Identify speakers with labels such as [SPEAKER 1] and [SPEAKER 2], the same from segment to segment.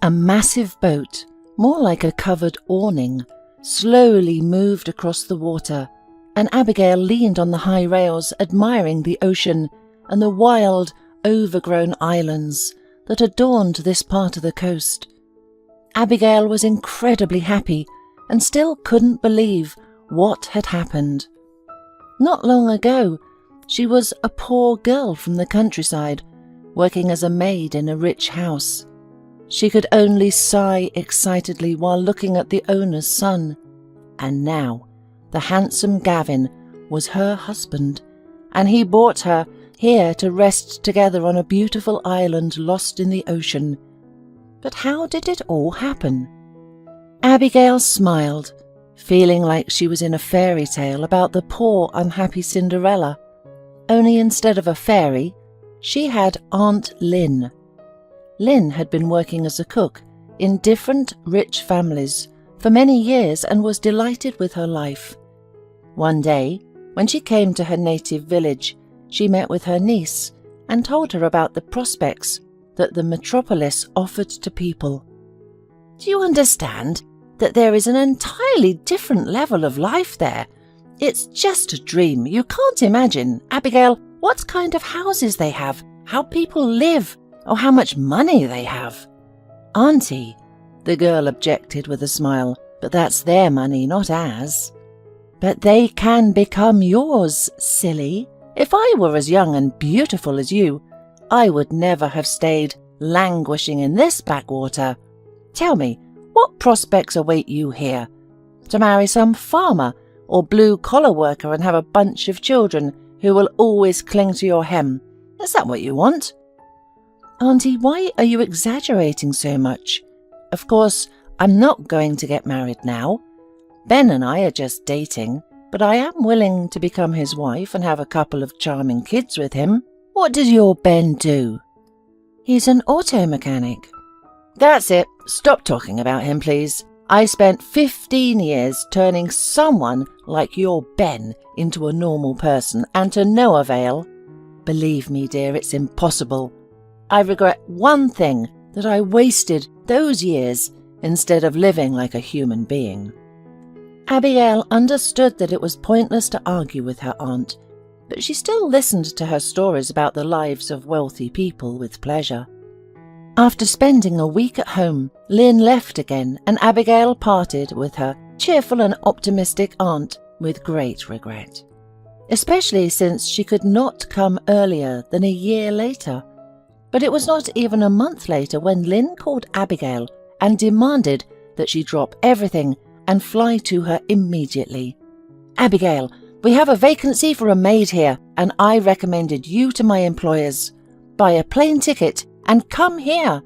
[SPEAKER 1] A massive boat, more like a covered awning, slowly moved across the water, and Abigail leaned on the high rails, admiring the ocean and the wild, overgrown islands that adorned this part of the coast. Abigail was incredibly happy and still couldn't believe what had happened. Not long ago, she was a poor girl from the countryside, working as a maid in a rich house. She could only sigh excitedly while looking at the owner's son. And now, the handsome Gavin was her husband, and he brought her here to rest together on a beautiful island lost in the ocean. But how did it all happen? Abigail smiled, feeling like she was in a fairy tale about the poor, unhappy Cinderella. Only instead of a fairy, she had Aunt Lynn. Lynn had been working as a cook in different rich families for many years and was delighted with her life. One day, when she came to her native village, she met with her niece and told her about the prospects that the metropolis offered to people. "Do you understand that there is an entirely different level of life there? It's just a dream. You can't imagine, Abigail, what kind of houses they have, how people live, or how much money they have." "Auntie," the girl objected with a smile, "but that's their money, not ours." "But they can become yours, silly. If I were as young and beautiful as you, I would never have stayed languishing in this backwater. Tell me, what prospects await you here? To marry some farmer or blue-collar worker and have a bunch of children who will always cling to your hem? Is that what you want?" "Auntie, why are you exaggerating so much? Of course, I'm not going to get married now. Ben and I are just dating, but I am willing to become his wife and have a couple of charming kids with him." "What does your Ben do?" "He's an auto mechanic." "That's it. Stop talking about him, please. I spent 15 years turning someone like your Ben into a normal person, and to no avail. Believe me, dear, it's impossible. I regret one thing, that I wasted those years instead of living like a human being." Abigail understood that it was pointless to argue with her aunt, but she still listened to her stories about the lives of wealthy people with pleasure. After spending a week at home, Lynn left again, and Abigail parted with her cheerful and optimistic aunt with great regret, especially since she could not come earlier than a year later. But it was not even a month later when Lynn called Abigail and demanded that she drop everything and fly to her immediately. "Abigail, we have a vacancy for a maid here, and I recommended you to my employers. Buy a plane ticket and come here.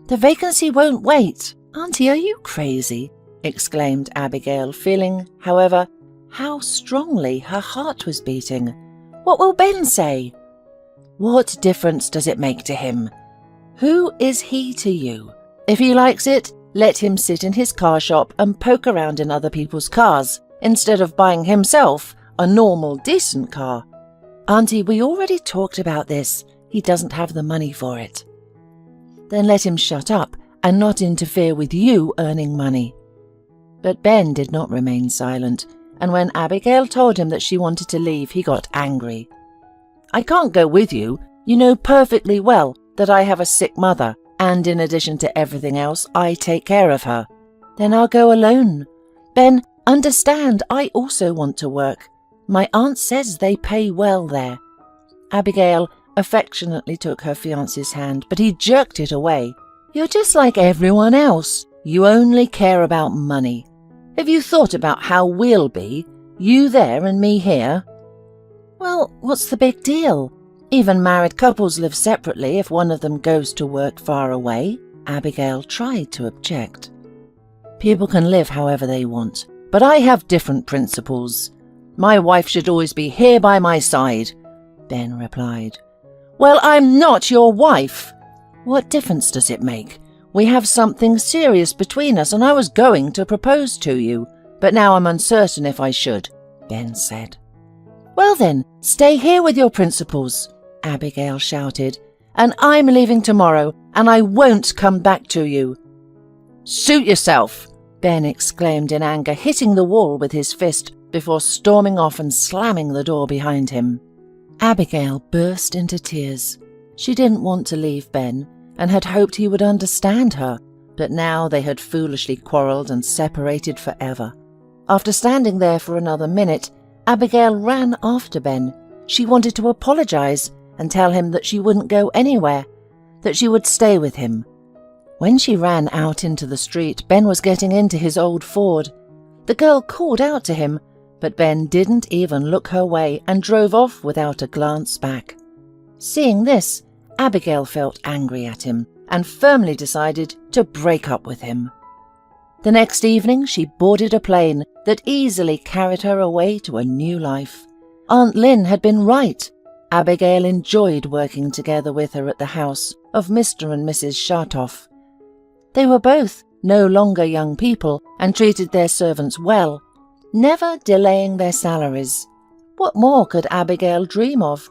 [SPEAKER 1] The vacancy won't wait." "Auntie, are you crazy?" exclaimed Abigail, feeling, however, how strongly her heart was beating. "What will Ben say?" "What difference does it make to him? Who is he to you? If he likes it, let him sit in his car shop and poke around in other people's cars, instead of buying himself a normal, decent car." "Auntie, we already talked about this. He doesn't have the money for it." "Then let him shut up and not interfere with you earning money." But Ben did not remain silent, and when Abigail told him that she wanted to leave, he got angry. "I can't go with you. You know perfectly well that I have a sick mother, and in addition to everything else, I take care of her." "Then I'll go alone. Ben, understand, I also want to work. My aunt says they pay well there." Abigail affectionately took her fiancé's hand, but he jerked it away. "You're just like everyone else. You only care about money. Have you thought about how we'll be, you there and me here?" "Well, what's the big deal? Even married couples live separately if one of them goes to work far away." Abigail tried to object. "People can live however they want, but I have different principles. My wife should always be here by my side," Ben replied. "Well, I'm not your wife." "What difference does it make? We have something serious between us, and I was going to propose to you, but now I'm uncertain if I should," Ben said. "Well then, stay here with your principles," Abigail shouted, "and I'm leaving tomorrow, and I won't come back to you." "Suit yourself!" Ben exclaimed in anger, hitting the wall with his fist before storming off and slamming the door behind him. Abigail burst into tears. She didn't want to leave Ben and had hoped he would understand her, but now they had foolishly quarrelled and separated forever. After standing there for another minute, Abigail ran after Ben. She wanted to apologize and tell him that she wouldn't go anywhere, that she would stay with him. When she ran out into the street, Ben was getting into his old Ford. The girl called out to him, but Ben didn't even look her way and drove off without a glance back. Seeing this, Abigail felt angry at him and firmly decided to break up with him. The next evening, she boarded a plane that easily carried her away to a new life. Aunt Lynn had been right. Abigail enjoyed working together with her at the house of Mr. and Mrs. Shartoff. They were both no longer young people and treated their servants well, never delaying their salaries. What more could Abigail dream of?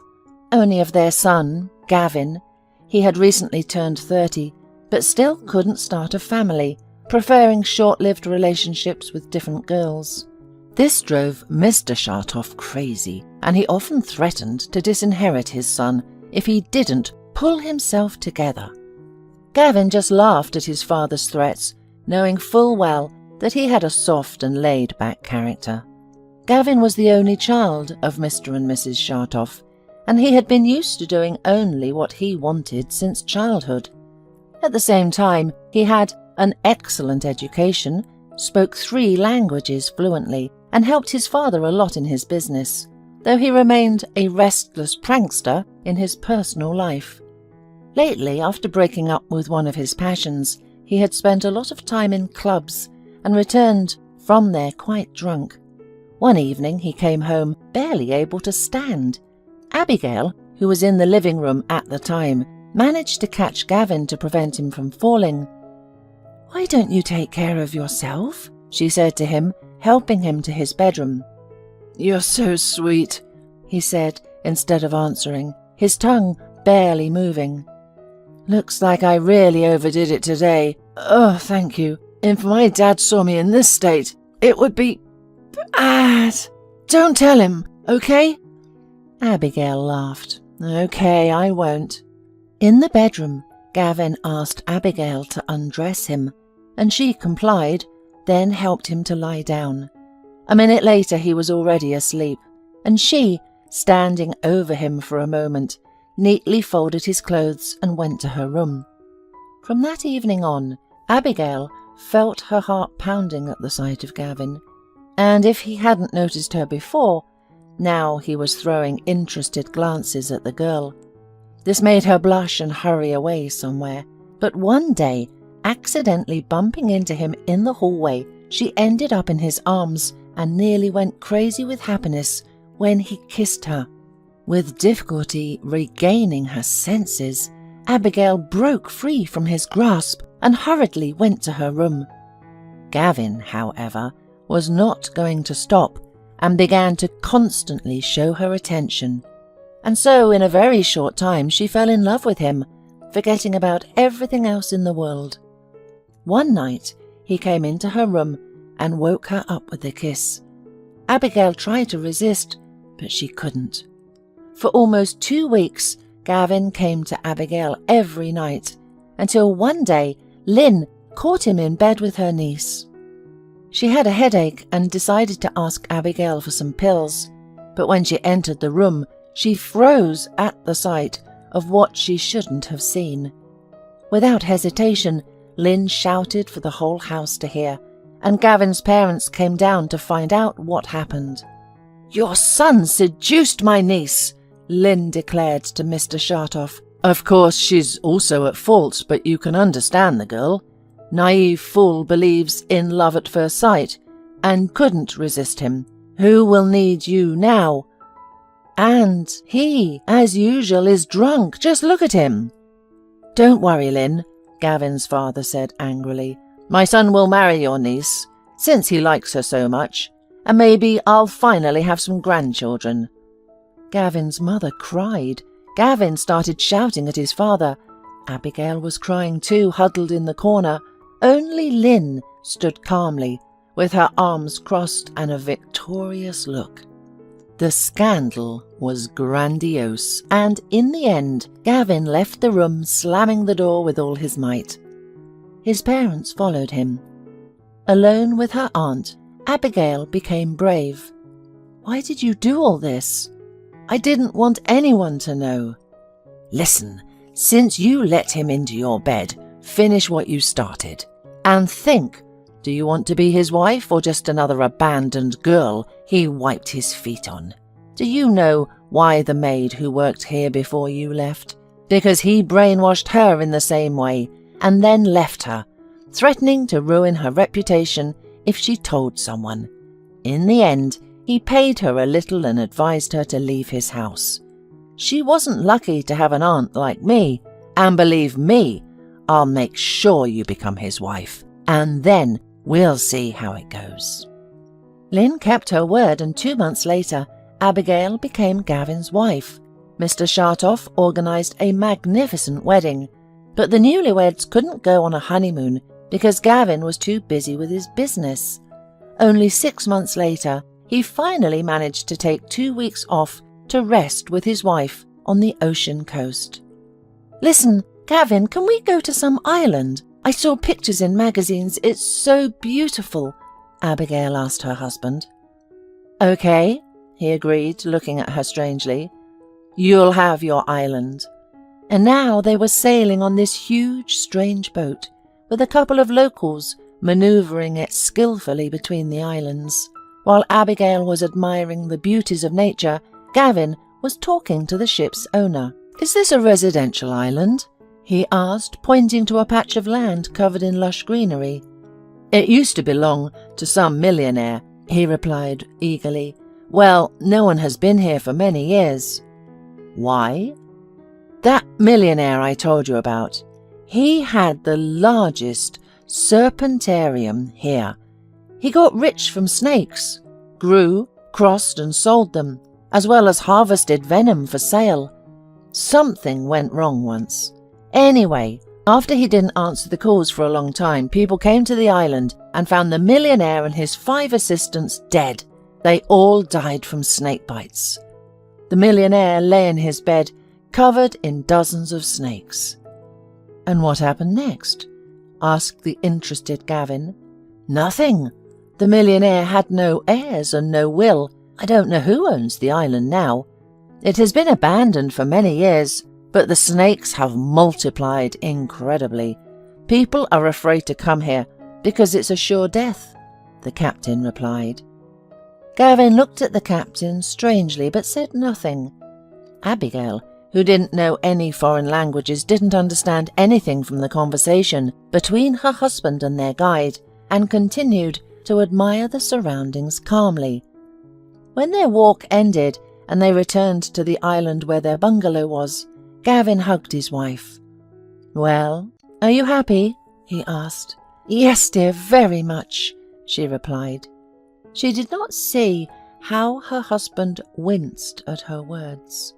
[SPEAKER 1] Only of their son, Gavin. He had recently turned 30, but still couldn't start a family, preferring short-lived relationships with different girls. This drove Mr. Shartoff crazy, and he often threatened to disinherit his son if he didn't pull himself together. Gavin just laughed at his father's threats, knowing full well that he had a soft and laid-back character. Gavin was the only child of Mr. and Mrs. Shartoff, and he had been used to doing only what he wanted since childhood. At the same time, he had an excellent education, spoke 3 languages fluently, and helped his father a lot in his business, though he remained a restless prankster in his personal life. Lately, after breaking up with one of his passions, he had spent a lot of time in clubs and returned from there quite drunk. One evening he came home barely able to stand. Abigail, who was in the living room at the time, managed to catch Gavin to prevent him from falling. "Why don't you take care of yourself?" she said to him, helping him to his bedroom. "You're so sweet," he said, instead of answering, his tongue barely moving. "Looks like I really overdid it today. Oh, thank you. If my dad saw me in this state, it would be bad. Don't tell him, okay?" Abigail laughed. "Okay, I won't." In the bedroom, Gavin asked Abigail to undress him, and she complied, then helped him to lie down. A minute later he was already asleep, and she, standing over him for a moment, neatly folded his clothes and went to her room. From that evening on, Abigail felt her heart pounding at the sight of Gavin, and if he hadn't noticed her before, now he was throwing interested glances at the girl. This made her blush and hurry away somewhere, but one day, accidentally bumping into him in the hallway, she ended up in his arms and nearly went crazy with happiness when he kissed her. With difficulty regaining her senses, Abigail broke free from his grasp and hurriedly went to her room. Gavin, however, was not going to stop and began to constantly show her attention. And so in a very short time she fell in love with him, forgetting about everything else in the world. One night he came into her room and woke her up with a kiss. Abigail tried to resist, but she couldn't. For almost 2 weeks, Gavin came to Abigail every night, until one day Lynn caught him in bed with her niece. She had a headache and decided to ask Abigail for some pills, but when she entered the room, she froze at the sight of what she shouldn't have seen. Without hesitation, Lynn shouted for the whole house to hear, and Gavin's parents came down to find out what happened. "Your son seduced my niece," Lynn declared to Mr. Shartoff. "Of course, she's also at fault, but you can understand the girl. Naive fool believes in love at first sight, and couldn't resist him. Who will need you now? And he, as usual, is drunk. Just look at him." "Don't worry, Lynn," Gavin's father said angrily. "My son will marry your niece, since he likes her so much, and maybe I'll finally have some grandchildren." Gavin's mother cried. Gavin started shouting at his father. Abigail was crying too, huddled in the corner. Only Lynn stood calmly, with her arms crossed and a victorious look. The scandal was grandiose, and in the end, Gavin left the room slamming the door with all his might. His parents followed him. Alone with her aunt, Abigail became brave. "Why did you do all this?" "I didn't want anyone to know." "Listen, since you let him into your bed, finish what you started. And think, do you want to be his wife or just another abandoned girl he wiped his feet on? Do you know why the maid who worked here before you left? Because he brainwashed her in the same way and then left her, threatening to ruin her reputation if she told someone. In the end, he paid her a little and advised her to leave his house. She wasn't lucky to have an aunt like me, and believe me, I'll make sure you become his wife, and then we'll see how it goes." Lynn kept her word, and 2 months later, Abigail became Gavin's wife. Mr. Shartoff organised a magnificent wedding, but the newlyweds couldn't go on a honeymoon because Gavin was too busy with his business. Only 6 months later, he finally managed to take 2 weeks off to rest with his wife on the ocean coast. "Listen, Gavin, can we go to some island? I saw pictures in magazines. It's so beautiful," Abigail asked her husband. "Okay," he agreed, looking at her strangely. "You'll have your island." And now they were sailing on this huge, strange boat, with a couple of locals manoeuvring it skillfully between the islands. While Abigail was admiring the beauties of nature, Gavin was talking to the ship's owner. "Is this a residential island?" he asked, pointing to a patch of land covered in lush greenery. "It used to belong to some millionaire," he replied eagerly. "Well, no one has been here for many years." "Why?" "That millionaire I told you about. He had the largest serpentarium here. He got rich from snakes, grew, crossed and sold them, as well as harvested venom for sale. Something went wrong once. Anyway, after he didn't answer the calls for a long time, people came to the island and found the millionaire and his 5 assistants dead. They all died from snake bites. The millionaire lay in his bed, covered in dozens of snakes." "And what happened next?" asked the interested Gavin. "Nothing. The millionaire had no heirs and no will. I don't know who owns the island now. It has been abandoned for many years, but the snakes have multiplied incredibly. People are afraid to come here because it's a sure death," the captain replied. Gavin looked at the captain strangely but said nothing. Abigail, who didn't know any foreign languages, didn't understand anything from the conversation between her husband and their guide, and continued to admire the surroundings calmly. When their walk ended and they returned to the island where their bungalow was, Gavin hugged his wife. "Well, are you happy?" he asked. "Yes, dear, very much," she replied. She did not see how her husband winced at her words.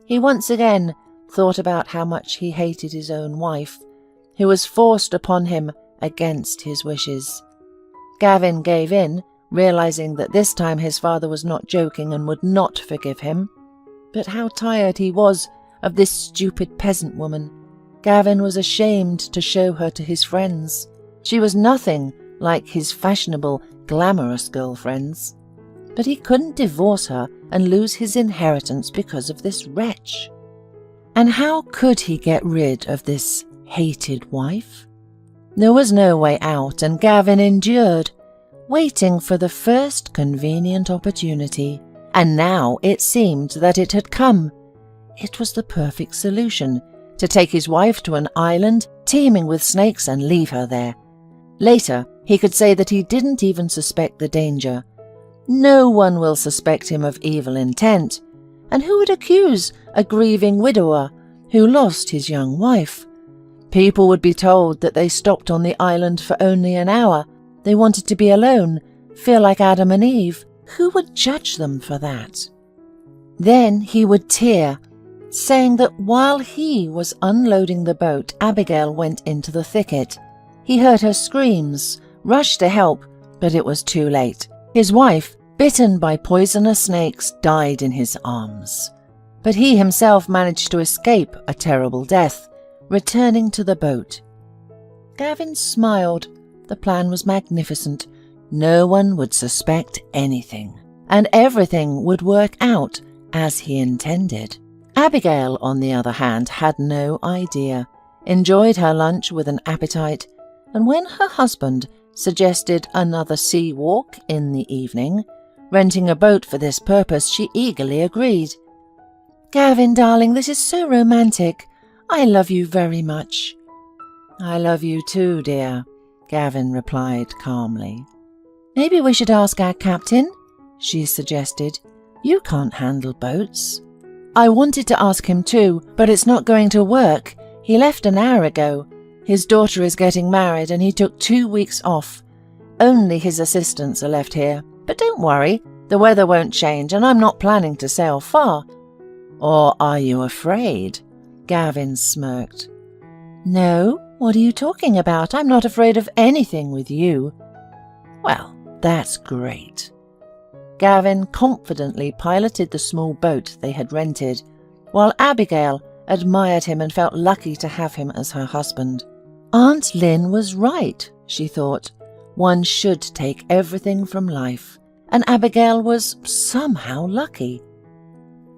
[SPEAKER 1] He once again thought about how much he hated his own wife, who was forced upon him against his wishes. Gavin gave in, realizing that this time his father was not joking and would not forgive him. But how tired he was of this stupid peasant woman. Gavin was ashamed to show her to his friends. She was nothing like his fashionable, glamorous girlfriends. But he couldn't divorce her and lose his inheritance because of this wretch. And how could he get rid of this hated wife? There was no way out, and Gavin endured, waiting for the first convenient opportunity. And now it seemed that it had come. It was the perfect solution, to take his wife to an island teeming with snakes and leave her there. Later, he could say that he didn't even suspect the danger. No one will suspect him of evil intent, and who would accuse a grieving widower who lost his young wife? People would be told that they stopped on the island for only an hour. They wanted to be alone, feel like Adam and Eve. Who would judge them for that? Then he would tear, saying that while he was unloading the boat, Abigail went into the thicket. He heard her screams, rushed to help, but it was too late. His wife, bitten by poisonous snakes, died in his arms. But he himself managed to escape a terrible death, returning to the boat. Gavin smiled. The plan was magnificent. No one would suspect anything, and everything would work out as he intended. Abigail, on the other hand, had no idea, enjoyed her lunch with an appetite, and when her husband suggested another sea walk in the evening, renting a boat for this purpose, she eagerly agreed. "Gavin, darling, this is so romantic. I love you very much." "I love you too, dear," Gavin replied calmly. "Maybe we should ask our captain," she suggested. "You can't handle boats." "I wanted to ask him too, but it's not going to work. He left an hour ago. His daughter is getting married and he took 2 weeks off. Only his assistants are left here. But don't worry, the weather won't change and I'm not planning to sail far." "Or are you afraid?" Gavin smirked. "No, what are you talking about? I'm not afraid of anything with you." "Well, that's great." Gavin confidently piloted the small boat they had rented, while Abigail admired him and felt lucky to have him as her husband. Aunt Lynn was right, she thought. One should take everything from life, and Abigail was somehow lucky.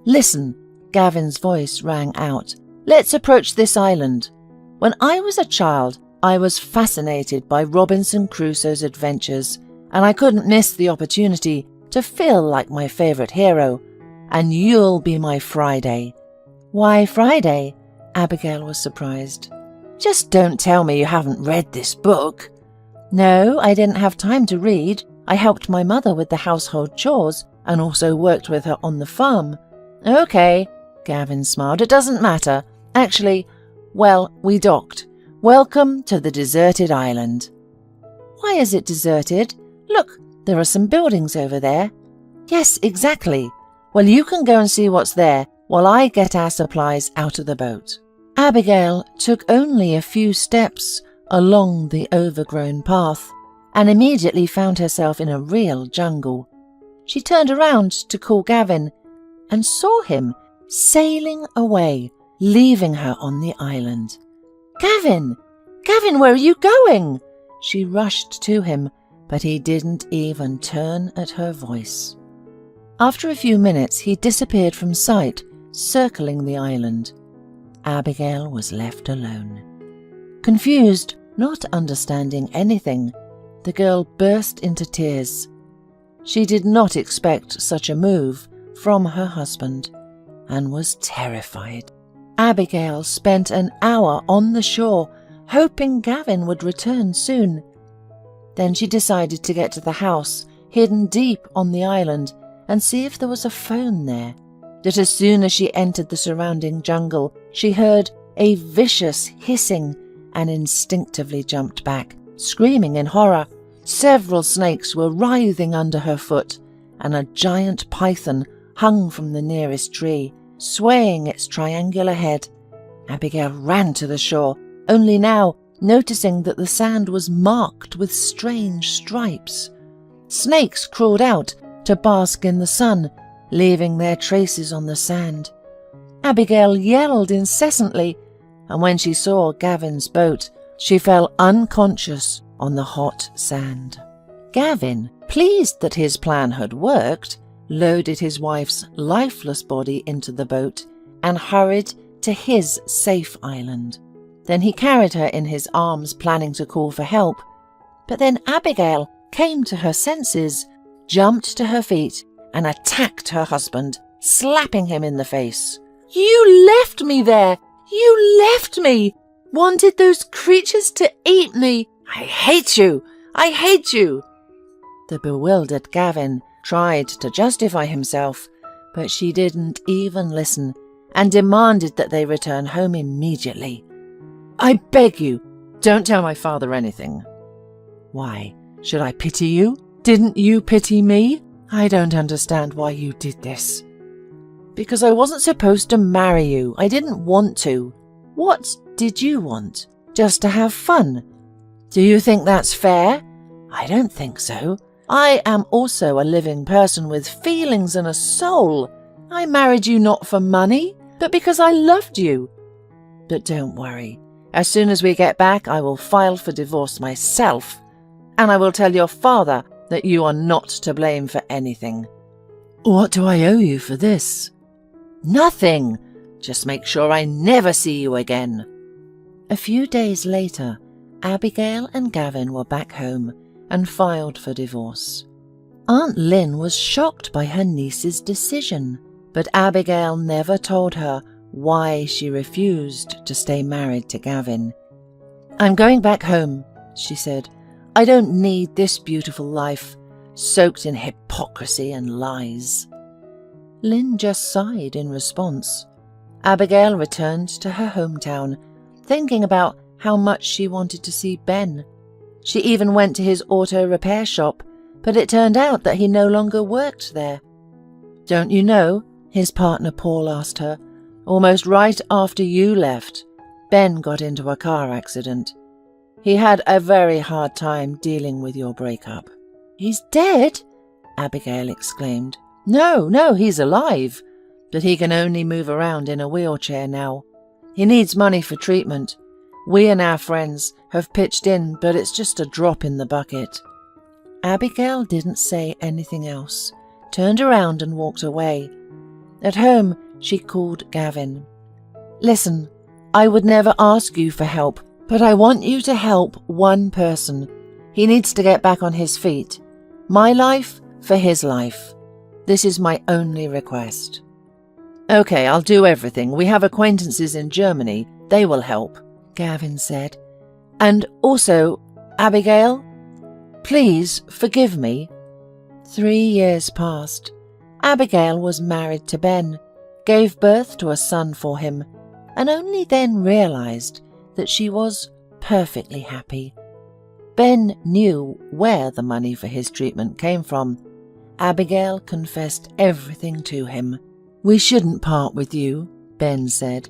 [SPEAKER 1] "Listen," Gavin's voice rang out. "Let's approach this island. When I was a child, I was fascinated by Robinson Crusoe's adventures, and I couldn't miss the opportunity to feel like my favourite hero, and you'll be my Friday." "Why Friday?" Abigail was surprised. "Just don't tell me you haven't read this book." "No, I didn't have time to read. I helped my mother with the household chores and also worked with her on the farm." "Okay," Gavin smiled. "It doesn't matter. Actually, well, we docked. Welcome to the deserted island." "Why is it deserted? Look, there are some buildings over there." "Yes, exactly. Well, you can go and see what's there while I get our supplies out of the boat." Abigail took only a few steps along the overgrown path and immediately found herself in a real jungle. She turned around to call Gavin and saw him sailing away, leaving her on the island. "Gavin! Gavin, where are you going?" She rushed to him, but he didn't even turn at her voice. After a few minutes, he disappeared from sight, circling the island. Abigail was left alone. Confused, not understanding anything, the girl burst into tears. She did not expect such a move from her husband and was terrified. Abigail spent an hour on the shore, hoping Gavin would return soon. Then she decided to get to the house, hidden deep on the island, and see if there was a phone there. But as soon as she entered the surrounding jungle, she heard a vicious hissing and instinctively jumped back, screaming in horror. Several snakes were writhing under her foot, and a giant python hung from the nearest tree, swaying its triangular head. Abigail ran to the shore, only now noticing that the sand was marked with strange stripes. Snakes crawled out to bask in the sun, leaving their traces on the sand. Abigail yelled incessantly, and when she saw Gavin's boat, she fell unconscious on the hot sand. Gavin, pleased that his plan had worked, loaded his wife's lifeless body into the boat and hurried to his safe island. Then he carried her in his arms, planning to call for help. But then Abigail came to her senses, jumped to her feet, and attacked her husband, slapping him in the face. "You left me there! You left me! Wanted those creatures to eat me! I hate you! I hate you!" The bewildered Gavin tried to justify himself, but she didn't even listen and demanded that they return home immediately. "I beg you, don't tell my father anything." "Why, should I pity you? Didn't you pity me? I don't understand why you did this." "Because I wasn't supposed to marry you. I didn't want to." "What did you want? Just to have fun?" Do you think that's fair? I don't think so. I am also a living person with feelings and a soul. I married you not for money, but because I loved you. But don't worry. As soon as we get back, I will file for divorce myself, and I will tell your father that you are not to blame for anything. What do I owe you for this? Nothing. Just make sure I never see you again. A few days later, Abigail and Gavin were back home and filed for divorce. Aunt Lynn was shocked by her niece's decision, but Abigail never told her why she refused to stay married to Gavin. I'm going back home, she said. I don't need this beautiful life, soaked in hypocrisy and lies. Lynn just sighed in response. Abigail returned to her hometown, thinking about how much she wanted to see Ben. She even went to his auto repair shop, but it turned out that he no longer worked there. Don't you know, his partner Paul asked her, almost right after you left, Ben got into a car accident. He had a very hard time dealing with your breakup. He's dead? Abigail exclaimed. No, he's alive, but he can only move around in a wheelchair now. He needs money for treatment. We and our friends have pitched in, but it's just a drop in the bucket. Abigail didn't say anything else, turned around and walked away. At home, she called Gavin. Listen, I would never ask you for help, but I want you to help one person. He needs to get back on his feet. My life for his life. This is my only request. Okay, I'll do everything. We have acquaintances in Germany. They will help, Gavin said. And also, Abigail, please forgive me. 3 years passed. Abigail was married to Ben, gave birth to a son for him, and only then realized that she was perfectly happy. Ben knew where the money for his treatment came from. Abigail confessed everything to him. We shouldn't part with you, Ben said.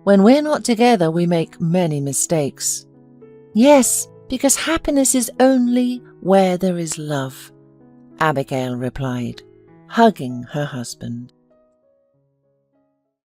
[SPEAKER 1] When we're not together, we make many mistakes. Yes, because happiness is only where there is love, Abigail replied, hugging her husband.